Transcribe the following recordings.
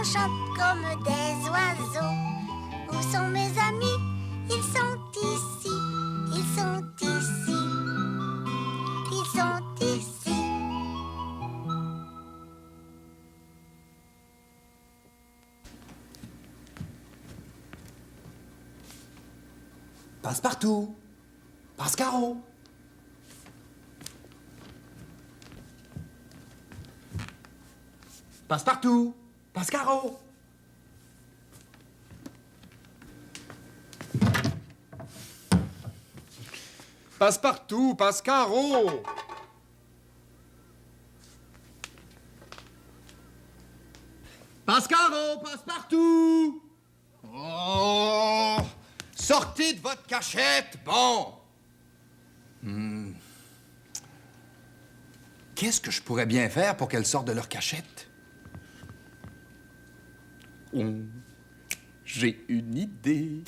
chante comme des oiseaux. Où sont mes amis? Ils sont ici. Ils sont ici. Ils sont ici. Passe-partout. Passe-carreau. Passe-partout. Passe-carreau. Passe-partout, passe-carreau. Passe-carreau, passe-partout. Oh! Sortez de votre cachette, bon! Qu'est-ce que je pourrais bien faire pour qu'elles sortent de leur cachette? J'ai une idée.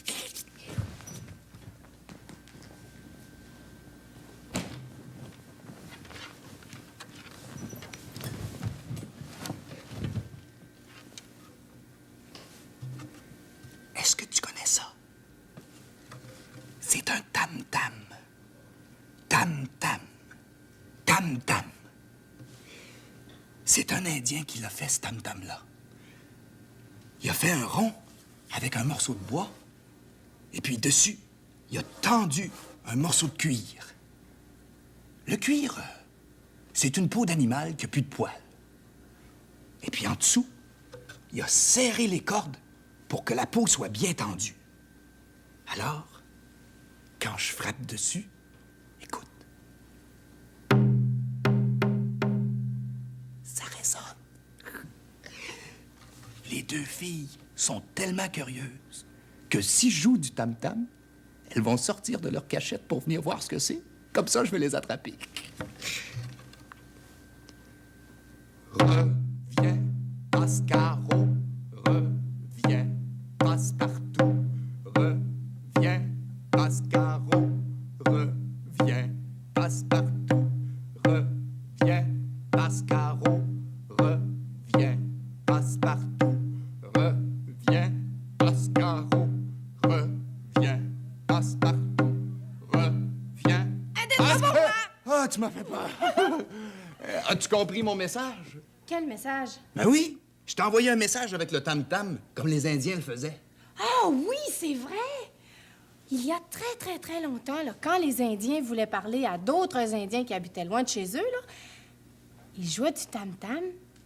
Est-ce que tu connais ça? C'est un tam-tam. Tam-tam. Tam-tam. C'est un Indien qui l'a fait, ce tam-tam-là. Il a fait un rond avec un morceau de bois, et puis dessus, il a tendu un morceau de cuir. Le cuir, c'est une peau d'animal qui n'a plus de poils. Et puis en dessous, il a serré les cordes pour que la peau soit bien tendue. Alors, quand je frappe dessus, écoute. Ça résonne. Les deux filles sont tellement curieuses que si je joue du tam-tam, elles vont sortir de leur cachette pour venir voir ce que c'est. Comme ça, je vais les attraper. Reviens, passe-carreau. Reviens, passe-partout. Reviens, passe-carreau. Reviens, passe-partout. Reviens, passe-carreau. Reviens, passe-partout. Reviens, passe-carreau. Reviens, passe-partout. Reviens. Ah, tu m'as fait peur. As-tu compris mon message? Quel message? Ben oui, je t'ai envoyé un message avec le tam-tam, comme les Indiens le faisaient. Ah oui, c'est vrai! Il y a très longtemps, là, quand les Indiens voulaient parler à d'autres Indiens qui habitaient loin de chez eux, là, ils jouaient du tam-tam,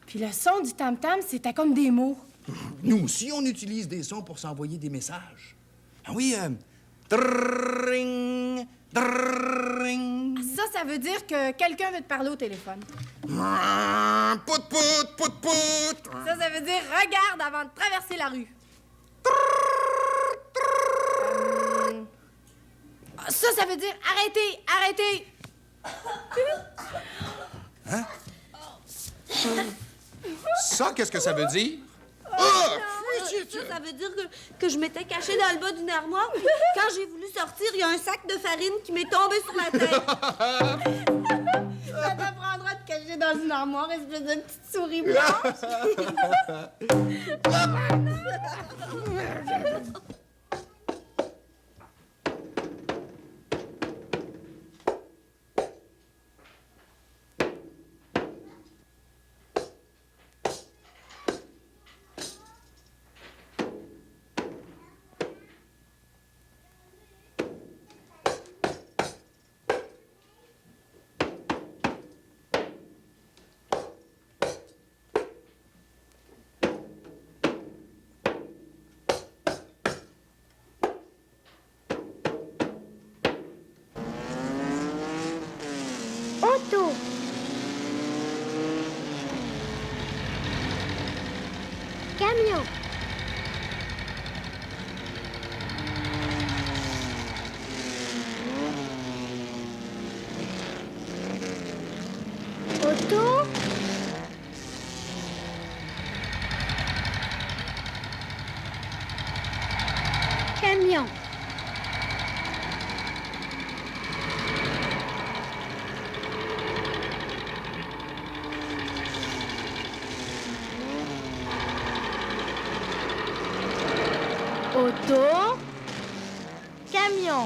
puis le son du tam-tam, c'était comme des mots. Nous aussi, on utilise des sons pour s'envoyer des messages. Ah oui, drrring, drrring. Ça veut dire que quelqu'un veut te parler au téléphone. Pout, pout, pout, pout. Ça veut dire regarde avant de traverser la rue. Ça veut dire arrêtez, arrêtez. Hein? Ça, qu'est-ce que ça veut dire? Ça veut dire que je m'étais cachée dans le bas d'une armoire, puis quand j'ai voulu sortir, il y a un sac de farine qui m'est tombé sur la tête. Ça t'apprendra de te cacher dans une armoire, espèce de petite souris blanche. Auto. Camion. Auto. Camion. Auto. Camion.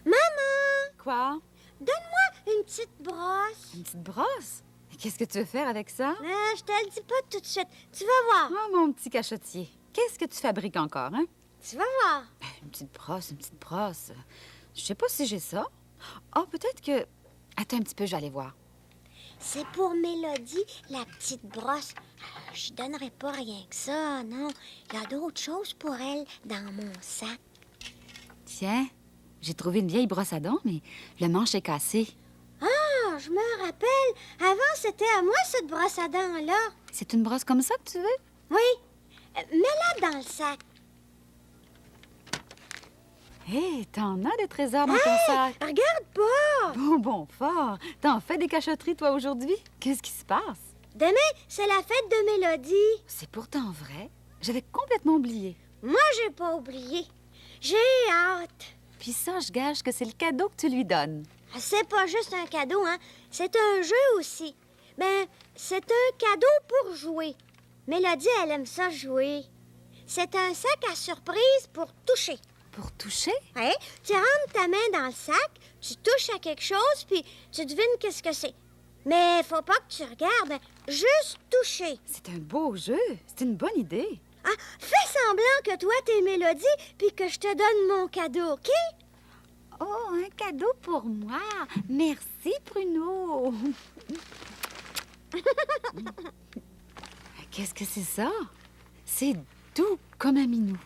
Maman, Quoi? donne-moi une petite brosse. Une petite brosse? Et qu'est-ce que tu veux faire avec ça? Je te le dis pas tout de suite. Tu vas voir. Oh, mon petit cachotier. Qu'est-ce que tu fabriques encore, hein? Tu vas voir. Une petite brosse, une petite brosse. Je sais pas si j'ai ça. Oh, peut-être que... Attends un petit peu, je vais aller voir. C'est pour Mélodie, la petite brosse. Je donnerai pas rien que ça, non. Il y a d'autres choses pour elle dans mon sac. Tiens, j'ai trouvé une vieille brosse à dents, mais le manche est cassé. Ah, je me rappelle. Avant, c'était à moi, cette brosse à dents-là. C'est une brosse comme ça que tu veux? Oui. Mets-la dans le sac. Hé, t'en as des trésors dans ton sac. Regarde pas. Bon, fort. T'en fais des cachotteries, toi, aujourd'hui? Qu'est-ce qui se passe? Demain, c'est la fête de Mélodie. C'est pourtant vrai. J'avais complètement oublié. Moi, j'ai pas oublié. J'ai hâte. Puis ça, je gage que c'est le cadeau que tu lui donnes. C'est pas juste un cadeau, hein. C'est un jeu aussi. Ben, c'est un cadeau pour jouer. Mélodie, elle aime ça jouer. C'est un sac à surprise pour toucher. Pour toucher? Ouais, tu rentres ta main dans le sac, tu touches à quelque chose, puis tu devines qu'est-ce que c'est. Mais faut pas que tu regardes, hein. Juste toucher. C'est un beau jeu. C'est une bonne idée. Ah, fais semblant que toi, t'es Mélodie, puis que je te donne mon cadeau, OK? Oh, un cadeau pour moi. Merci, Bruno. Qu'est-ce que c'est ça? C'est doux comme un minou.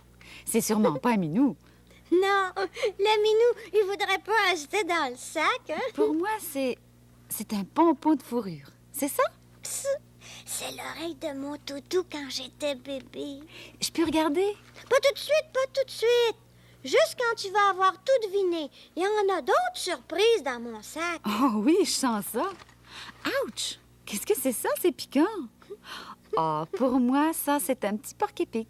C'est sûrement pas un minou. Non, le minou, il voudrait pas rester dans le sac, hein? Pour moi, c'est un pompon de fourrure. C'est ça? Psst, c'est l'oreille de mon toutou quand j'étais bébé. Je peux regarder? Pas tout de suite, pas tout de suite. Juste quand tu vas avoir tout deviné. Il y en a d'autres surprises dans mon sac. Oh oui, je sens ça. Ouch! Qu'est-ce que c'est ça? C'est piquant. Oh, pour moi, ça, c'est un petit porc-épic.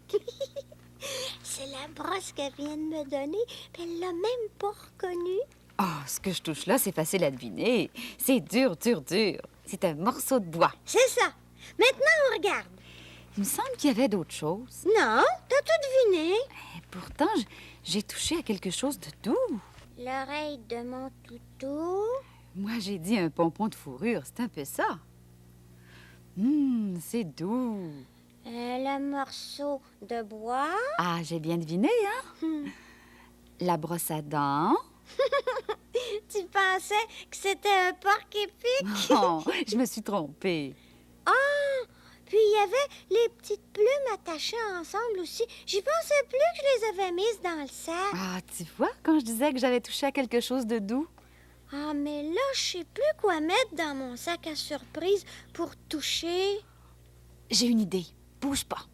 C'est la brosse qu'elle vient de me donner, puis elle l'a même pas reconnue. Oh, ce que je touche là, c'est facile à deviner. C'est dur, dur, dur. C'est un morceau de bois. C'est ça. Maintenant, on regarde. Il me semble qu'il y avait d'autres choses. Non, t'as tout deviné. Et pourtant, j'ai touché à quelque chose de doux. L'oreille de mon toutou. Moi, j'ai dit un pompon de fourrure. C'est un peu ça. C'est doux. Le morceau de bois. Ah, j'ai bien deviné, hein? La brosse à dents. Tu pensais que c'était un porc-épic? Oh, je me suis trompée. Ah! Puis il y avait les petites plumes attachées ensemble aussi. J'y pensais plus que je les avais mises dans le sac. Ah, tu vois, quand je disais que j'avais touché à quelque chose de doux. Ah, mais là, je sais plus quoi mettre dans mon sac à surprise pour toucher. J'ai une idée. Bouge pas.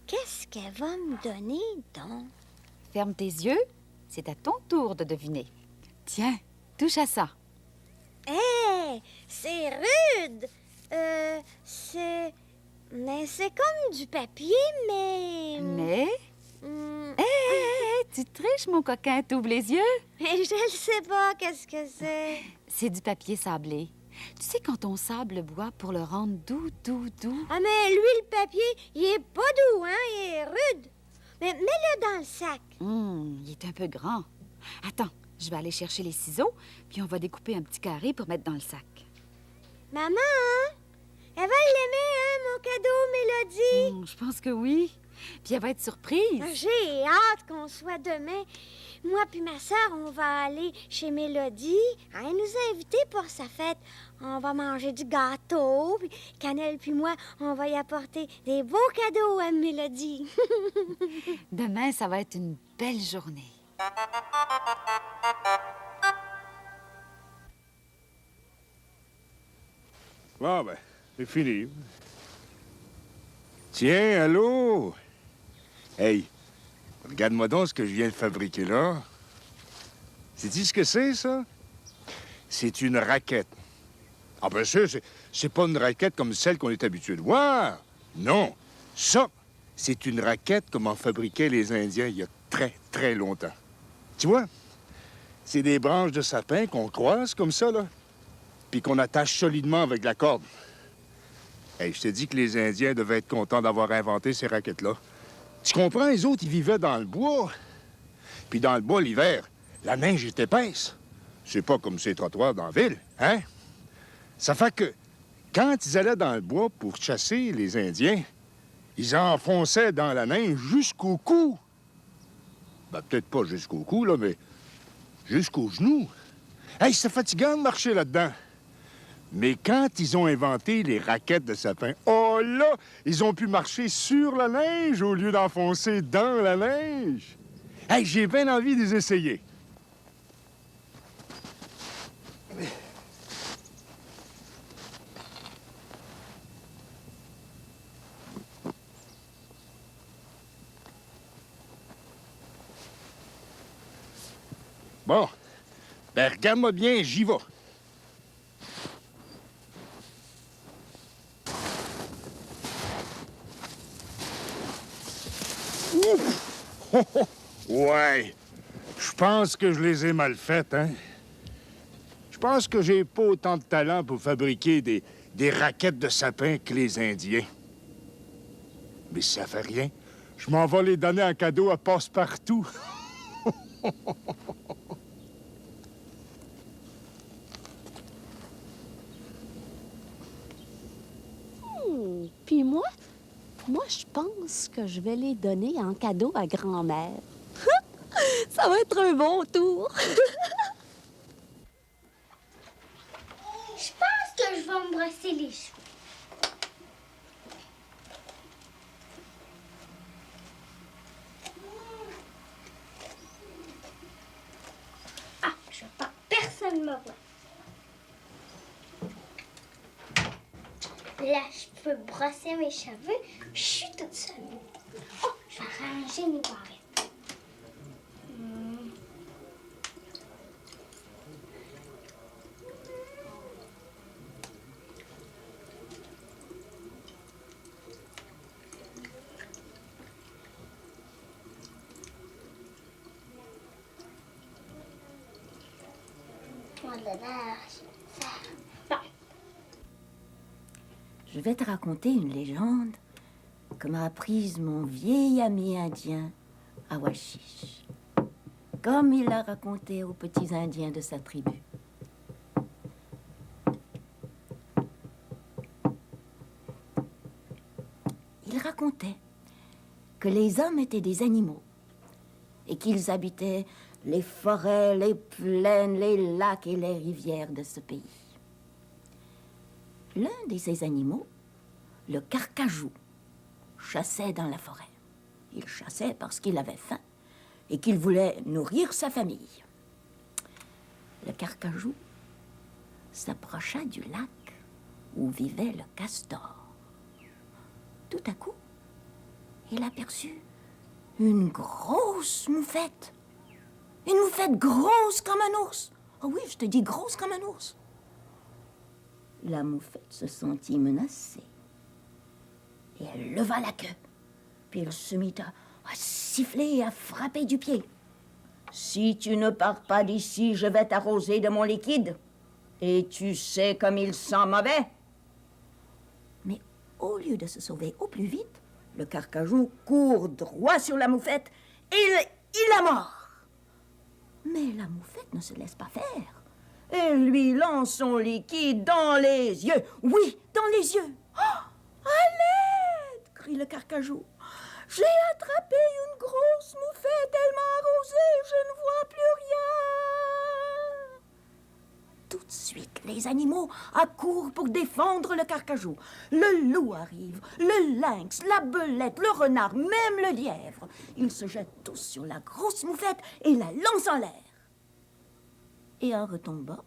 Qu'est-ce qu'elle va me donner, donc? Ferme tes yeux. C'est à ton tour de deviner. Tiens, touche à ça. Hé! C'est rude! Mais c'est comme du papier, mais... Mais... Hmm, Hé, tu triches, mon coquin. T'ouvres les yeux. mais je ne sais pas qu'est-ce que c'est. C'est du papier sablé. Tu sais, quand on sable le bois pour le rendre doux, doux, doux. Ah, mais lui, le papier, il est pas doux, hein? Il est rude. Mais mets-le dans le sac. Il est un peu grand. Attends, je vais aller chercher les ciseaux, puis on va découper un petit carré pour mettre dans le sac. Maman, elle va l'aimer, hein, mon cadeau, Mélodie? Je pense que oui. Puis elle va être surprise. J'ai hâte qu'on soit demain. Moi puis ma sœur, on va aller chez Mélodie. Elle nous a invités pour sa fête. On va manger du gâteau. Puis Cannelle puis moi, on va y apporter des beaux cadeaux à Mélodie. Demain, ça va être une belle journée. Bon, ben, c'est fini. Tiens, allô? Hey, regarde-moi donc ce que je viens de fabriquer là. Sais-tu ce que c'est, ça? C'est une raquette. Ah, ben ça, c'est pas une raquette comme celle qu'on est habitué de voir. Non. Ça, c'est une raquette comme en fabriquaient les Indiens il y a très, très longtemps. Tu vois? C'est des branches de sapin qu'on croise comme ça, là. puis qu'on attache solidement avec la corde. Hey, je te dis que les Indiens devaient être contents d'avoir inventé ces raquettes-là. Tu comprends, les autres, ils vivaient dans le bois. Puis dans le bois, l'hiver, la neige est épaisse. C'est pas comme ces trottoirs dans la ville, hein? Ça fait que, quand ils allaient dans le bois pour chasser les Indiens, ils enfonçaient dans la neige jusqu'au cou. Ben, peut-être pas jusqu'au cou, là, mais jusqu'aux genoux. Hey, c'est fatigant de marcher là-dedans. Mais quand ils ont inventé les raquettes de sapin, oh là, ils ont pu marcher sur la neige au lieu d'enfoncer dans la neige. Hey, j'ai bien envie de les essayer. Bon, ben regarde-moi bien, j'y vais. Ouf! Oh, oh. Ouais, je pense que je les ai mal faites, hein? Je pense que j'ai pas autant de talent pour fabriquer des raquettes de sapin que les Indiens. Mais ça fait rien. Je m'en vais les donner en cadeau à Passe-Partout. Puis moi, je pense que je vais les donner en cadeau à grand-mère. Ça va être un bon tour. Je pense que je vais me brosser les cheveux. Ah, je veux pas que personne me voit. Là, je peux brosser mes cheveux. Je suis toute seule. Oh, je vais arranger mes barrettes. Je vais te raconter une légende que m'a apprise mon vieil ami indien, Awashish, comme il l'a raconté aux petits Indiens de sa tribu. Il racontait que les hommes étaient des animaux et qu'ils habitaient les forêts, les plaines, les lacs et les rivières de ce pays. L'un de ces animaux, le carcajou, chassait dans la forêt. Il chassait parce qu'il avait faim et qu'il voulait nourrir sa famille. Le carcajou s'approcha du lac où vivait le castor. Tout à coup, il aperçut une grosse moufette. Une moufette grosse comme un ours. Oh oui, je te dis grosse comme un ours. La moufette se sentit menacée. Et elle leva la queue. Puis elle se mit à siffler et à frapper du pied. « Si tu ne pars pas d'ici, je vais t'arroser de mon liquide. Et tu sais comme il sent mauvais. » Mais au lieu de se sauver au plus vite, le carcajou court droit sur la moufette et il la mord. Mais la moufette ne se laisse pas faire. Elle lui lance son liquide dans les yeux. Oui, dans les yeux. Oh, à l'aide! Crie le carcajou. J'ai attrapé une grosse moufette. Elle m'a arrosé. Je ne vois plus rien. Tout de suite, les animaux accourent pour défendre le carcajou. Le loup arrive, le lynx, la belette, le renard, même le lièvre. Ils se jettent tous sur la grosse moufette et la lancent en l'air. Et en retombant,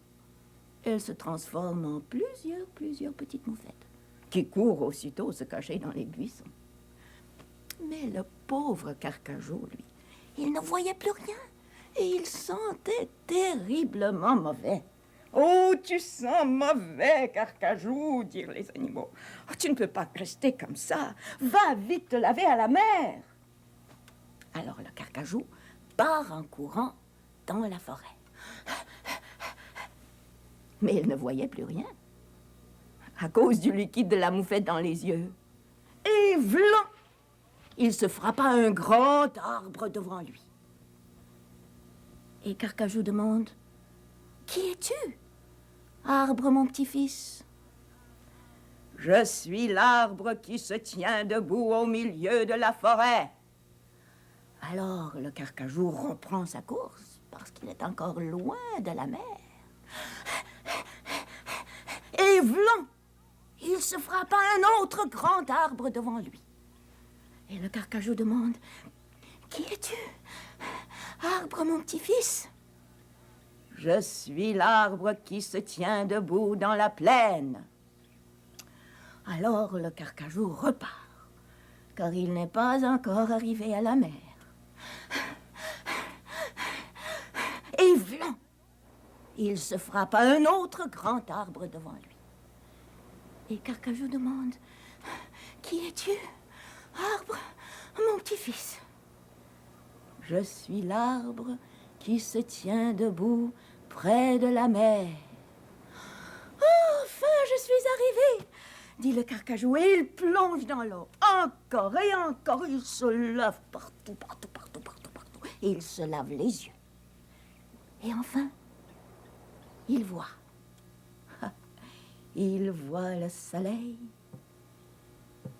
elle se transforme en plusieurs petites moufettes qui courent aussitôt se cacher dans les buissons. Mais le pauvre carcajou, lui, il ne voyait plus rien et il sentait terriblement mauvais. « Oh, tu sens mauvais, carcajou !» dirent les animaux. Oh, « Tu ne peux pas rester comme ça. Va vite te laver à la mer. » Alors le carcajou part en courant dans la forêt. Mais il ne voyait plus rien, à cause du liquide de la moufette dans les yeux. Et vlan! Il se frappa un grand arbre devant lui. Et Carcajou demande, « Qui es-tu, arbre, mon petit-fils? » « Je suis l'arbre qui se tient debout au milieu de la forêt. » Alors le Carcajou reprend sa course, parce qu'il est encore loin de la mer. Et vlan! Il se frappa un autre grand arbre devant lui. Et le Carcajou demande, « Qui es-tu, arbre, mon petit-fils? » « Je suis l'arbre qui se tient debout dans la plaine. » Alors le Carcajou repart, car il n'est pas encore arrivé à la mer. Et vlan! Il se frappa un autre grand arbre devant lui. Et Carcajou demande, « Qui es-tu, arbre, mon petit-fils? » « Je suis l'arbre qui se tient debout près de la mer. »« Enfin, je suis arrivé !» dit le Carcajou, et il plonge dans l'eau. Encore et encore, il se lave partout, partout, partout, partout, partout. Et il se lave les yeux. Et enfin, il voit. Il voit le soleil.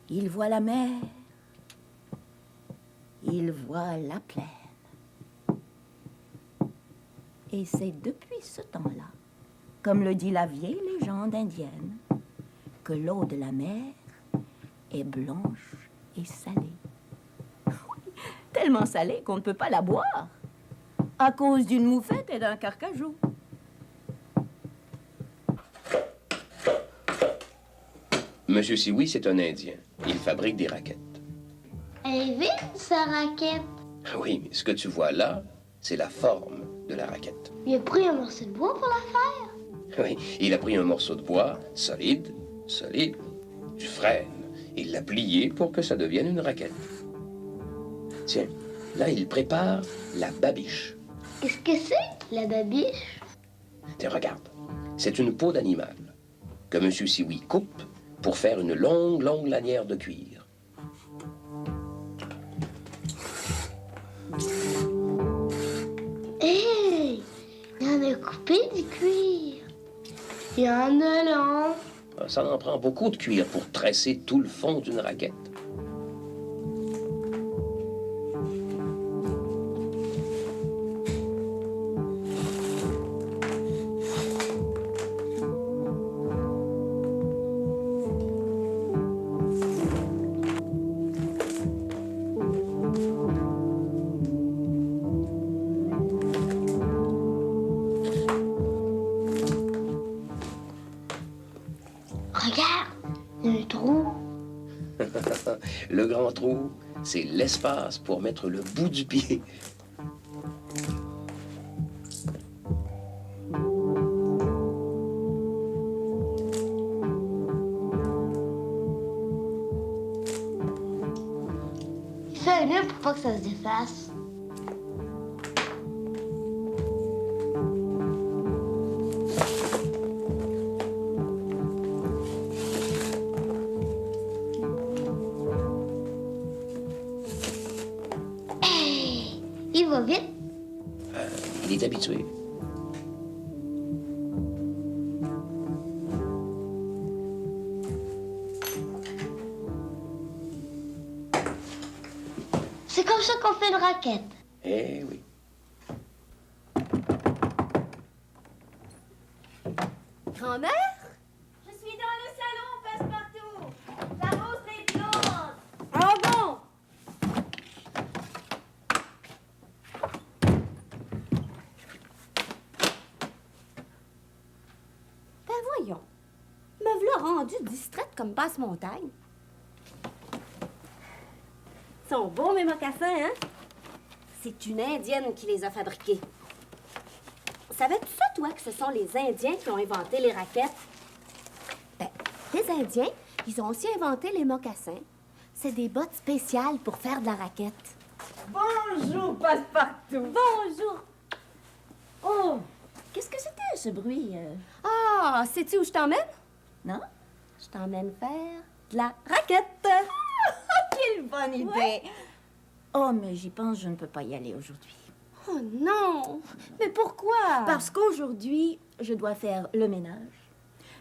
Il voit la mer. Il voit la plaine. Et c'est depuis ce temps-là, comme le dit la vieille légende indienne, que l'eau de la mer est blanche et salée. Tellement salée qu'on ne peut pas la boire, à cause d'une moufette et d'un carcajou. Monsieur Sioui, c'est un Indien. Il fabrique des raquettes. Elle est vide, sa raquette. Oui, mais ce que tu vois là, c'est la forme de la raquette. Il a pris un morceau de bois pour la faire. Oui, il a pris un morceau de bois solide, du frêne. Il l'a plié pour que ça devienne une raquette. Tiens, là, il prépare la babiche. Qu'est-ce que c'est, la babiche? Tiens, regarde. C'est une peau d'animal que Monsieur Sioui coupe pour faire une longue, longue lanière de cuir. Hé! Il y en a coupé du cuir. Il y en a long. Ça en prend beaucoup de cuir pour tresser tout le fond d'une raquette. Regarde, il y a un trou. Le grand trou, c'est l'espace pour mettre le bout du pied. Il fait un nœud pour pas que ça se défasse. Il va vite. Il est habitué. C'est comme ça qu'on fait une raquette. Eh oui. Grand-mère? Je suis dans le salon, Passepartout. J'arrose les plantes. Ah bon? Ben voyons. Me v'là rendue distraite comme passe-montagne. Ils sont beaux, mes mocassins, hein? C'est une Indienne qui les a fabriqués. Savais-tu ça, toi, que ce sont les Indiens qui ont inventé les raquettes? Ben, les Indiens, ils ont aussi inventé les mocassins. C'est des bottes spéciales pour faire de la raquette. Bonjour, Passepartout. Bonjour! Oh! Qu'est-ce que c'était, ce bruit? Ah, sais-tu où je t'emmène? Non? Je t'emmène faire de la raquette. Quelle bonne idée! Oh, mais j'y pense, je ne peux pas y aller aujourd'hui. Oh non! Mais pourquoi? Parce qu'aujourd'hui, je dois faire le ménage,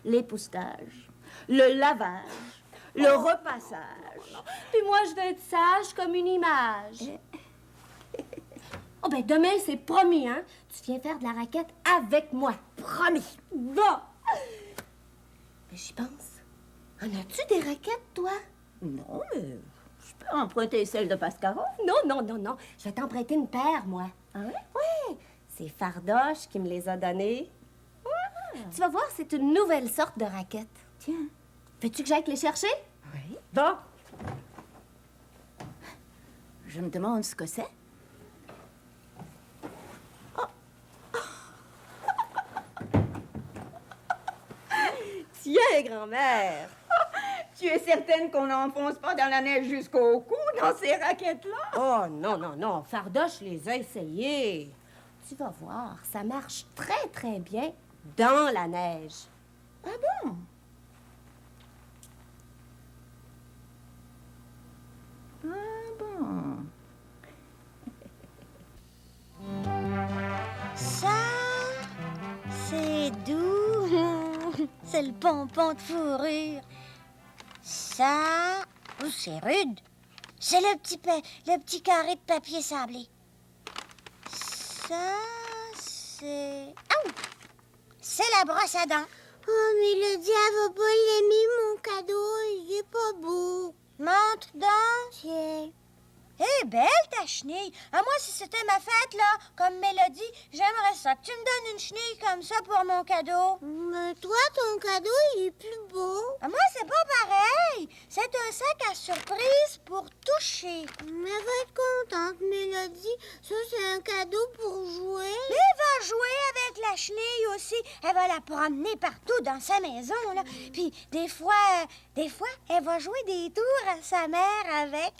l'époussetage, le lavage, le repassage. Puis moi, je vais être sage comme une image. Oh ben demain, c'est promis, hein? Tu viens faire de la raquette avec moi. Promis! Bon! Mais j'y pense. En as-tu des raquettes, toi? Non, mais je peux emprunter celle de Pascaro. Non. Je vais t'emprunter une paire, moi. Ah ouais? Oui, c'est Fardoche qui me les a données. Tu vas voir, c'est une nouvelle sorte de raquette. Tiens. Veux-tu que j'aille te les chercher? Oui. Bon. Je me demande ce que c'est. Tiens, grand-mère! Tu es certaine qu'on n'enfonce pas dans la neige jusqu'au cou dans ces raquettes-là? Oh, non. Fardoche les a essayées. Tu vas voir, ça marche très, très bien dans la neige. Ah bon? Ah bon? Ça, c'est doux. C'est le pompon de fourrure. Ça, c'est rude. C'est le petit carré de papier sablé. Ça, c'est... Ah! C'est la brosse à dents. Oh, Mélodie, elle va pas l'aimer, mon cadeau. Il est pas beau. Montre donc. Tiens. Eh, belle ta chenille. À moi, si c'était ma fête, là, comme Mélodie, j'aimerais ça que tu me donnes une chenille comme ça pour mon cadeau. Mais toi, ton cadeau, il est plus beau. À moi, c'est pas pareil. C'est un sac à surprise pour toucher. Mais elle va être contente, Mélodie. Ça, c'est un cadeau pour jouer. Mais elle va jouer avec la chenille aussi. Elle va la promener partout dans sa maison, là. Puis, des fois, elle va jouer des tours à sa mère avec.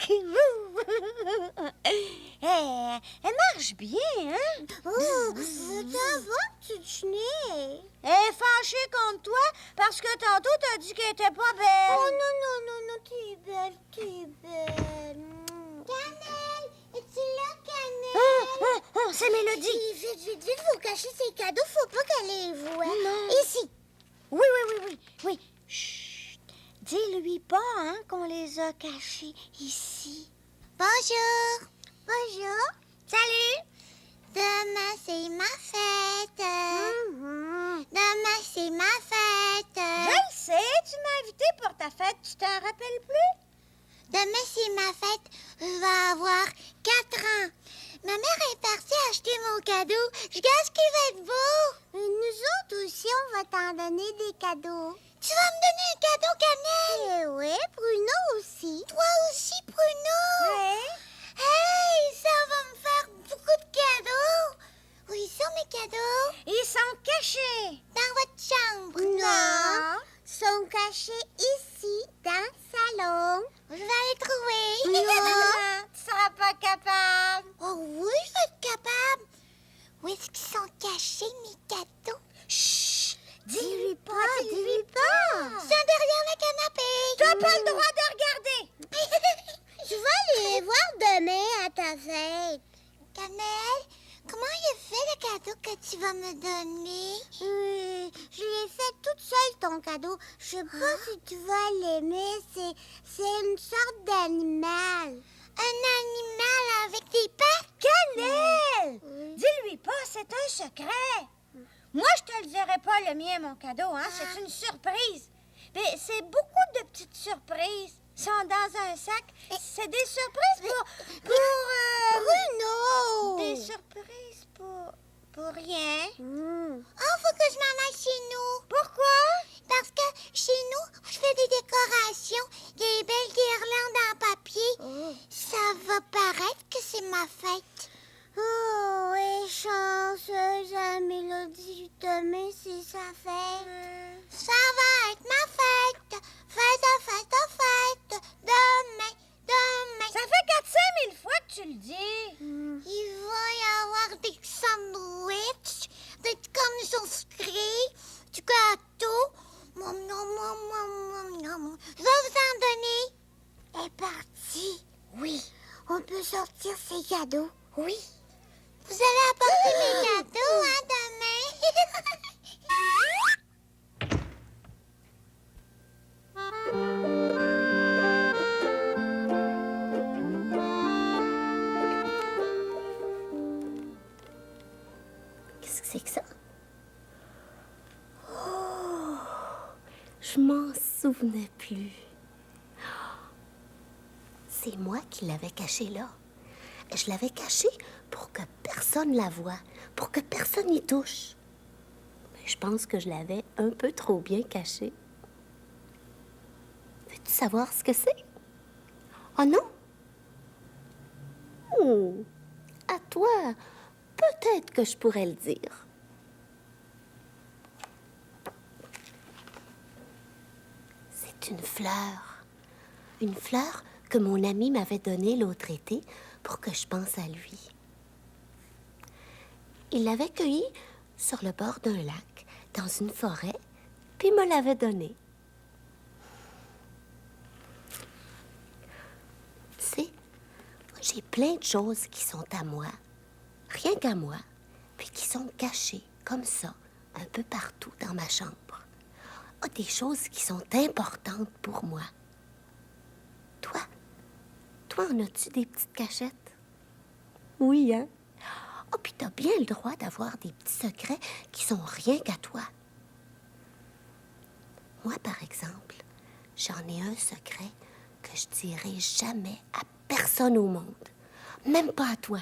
Elle marche bien, hein? Oh, ça va, petite chenille. Elle est fâchée contre toi parce que tantôt t'as dit qu'elle était pas belle. Oh non, t'es belle. Cannelle, es-tu là, Cannelle? Oh, c'est Mélodie. Vite, faut cacher ses cadeaux, faut pas qu'elle les voie. Non. Ici. Oui. Chut. Dis-lui pas, hein, qu'on les a cachés ici. Bonjour. Salut. Demain, c'est ma fête. Demain, c'est ma fête. Je le sais, tu m'as invité pour ta fête. Tu t'en rappelles plus? Demain, c'est ma fête. Je vais avoir 4 ans. Ma mère est partie acheter mon cadeau. Je gâche qu'il va être beau. Nous autres aussi, on va t'en donner des cadeaux. Tu vas me donner un cadeau, Cannelle? Oui, Bruno aussi. Toi aussi, Bruno? Oui. Hey, ça va me faire beaucoup de cadeaux. Où ils sont mes cadeaux? Ils sont cachés. Dans votre chambre? Non. Ils sont cachés ici, dans le salon. Je vais les trouver. Non, tu seras pas capable. Oh oui, je vais être capable. Où est-ce qu'ils sont cachés, mes cadeaux? Chut! Dis-lui pas. Ils sont derrière le canapé. Tu n'as pas le droit de regarder. Tu vas les voir demain à ta fête. Cannelle, comment il a fait le cadeau que tu vas me donner? Je l'ai fait toute seule, ton cadeau. Je sais pas si tu vas l'aimer. C'est une sorte d'animal. Un animal avec des pattes? Cannelle! Dis-lui pas, c'est un secret. Moi, je te le dirai pas, le mien, mon cadeau, hein? C'est une surprise. Mais c'est beaucoup de petites surprises. Ils sont dans un sac. C'est des surprises pour Bruno! Des surprises pour rien. Faut que je m'en aille chez nous. Pourquoi? Parce que chez nous, je fais des décorations. Il y a des belles guirlandes en papier. Ça va paraître que c'est ma fête. Oh, et chanceuse, la Mélodie, demain, c'est sa fête. Ça va être ma fête. Fête. Demain. Ça fait 4-5 000 fois que tu le dis. Il va y avoir des sandwichs, des cornichons Mom, nom, mom, mom, nom. Je vais vous en donner. Elle est partie. Oui. On peut sortir ses cadeaux. Oui. Vous allez apporter mes cadeaux, hein, demain? Qu'est-ce que c'est que ça? Oh, je m'en souvenais plus. C'est moi qui l'avais caché là. Je l'avais caché pour que personne la voie, pour que personne n'y touche. Mais je pense que je l'avais un peu trop bien caché. Veux-tu savoir ce que c'est? Oh non? À toi, peut-être que je pourrais le dire. C'est une fleur. Une fleur que mon ami m'avait donnée l'autre été pour que je pense à lui. Il l'avait cueillie sur le bord d'un lac, dans une forêt, puis me l'avait donnée. Tu sais, j'ai plein de choses qui sont à moi, rien qu'à moi, puis qui sont cachées, comme ça, un peu partout dans ma chambre. Ah, des choses qui sont importantes pour moi. Toi, en as-tu des petites cachettes? Oui, hein? Oh, puis t'as bien le droit d'avoir des petits secrets qui sont rien qu'à toi. Moi, par exemple, j'en ai un secret que je dirai jamais à personne au monde. Même pas à toi.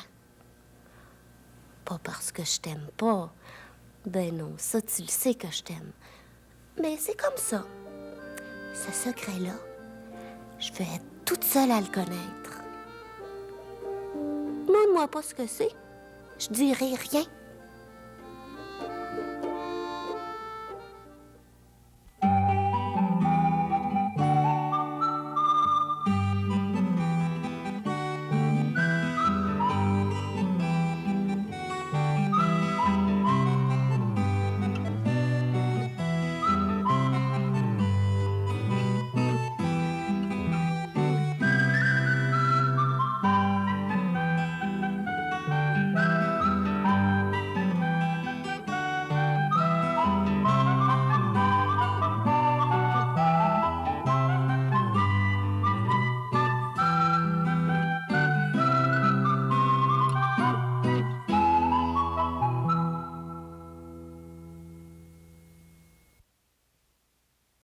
Pas parce que je t'aime pas. Ben non, ça, tu le sais que je t'aime. Mais c'est comme ça. Ce secret-là, je vais être toute seule à le connaître. Demande-moi pas ce que c'est. Je dirai rien.